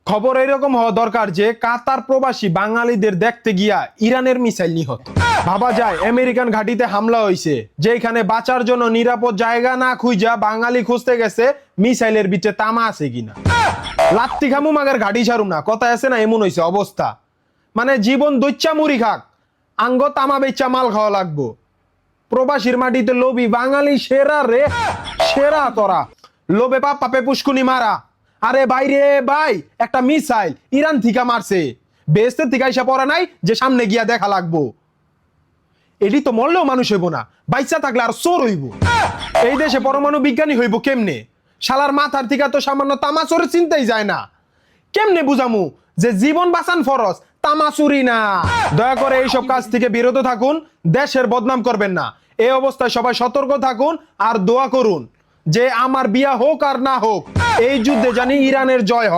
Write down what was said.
খবর এরকম হওয়া দরকার যে কাতার প্রবাসী বাঙালিদের দেখতে গিয়া ইরানের মিসাইল নিহত। ভাবা যায় আমেরিকান ঘাঁটিতে হামলা হয়েছে, যেখানে বাঁচার জন্য নিরাপদ জায়গা না খুঁজা বাঙালি খুঁজতে গেছে মিসাইলের বিচে তামা আছে কিনা। লাত্তি খামু মাগের ঘাটি ছাড়ুম না, কথা আছে না, এমন হয়েছে অবস্থা। মানে জীবন দৈচ্ছা মুড়ি খাক, আঙ্গ তামা বেচ্চা মাল খাওয়া লাগবো। প্রবাসীর মাটিতে লোভী বাঙালি সেরা রে, সেরা তোরা। লোভে পাপে পুষ্কুনি মারা। আরে ভাই রে ভাই, একটা মিসাইল ইরান থেকে মারছে, বেহেশতের থেকে আইসা পড়া নাই যে সামনে গিয়া দেখা লাগবো। এটি তো মরলেও মানুষ হইব না, বাইচা থাকলে আর চোর হইব। এই দেশে পরমাণু বিজ্ঞানী হইব কেমনে? শালার মাথার থেকে তো সামান্য তামা চোরের চিন্তাই যায় না। কেমনে বুঝামু যে জীবন বাঁচান ফরজ, তামা চুরি না? দয়া করে এইসব কাজ থেকে বিরত থাকুন, দেশের বদনাম করবেন না। এই অবস্থায় সবাই সতর্ক থাকুন আর দোয়া করুন যে আমার বিয়া হোক আর না হোক, এই যুদ্ধে জানি ইরানের জয় হয়।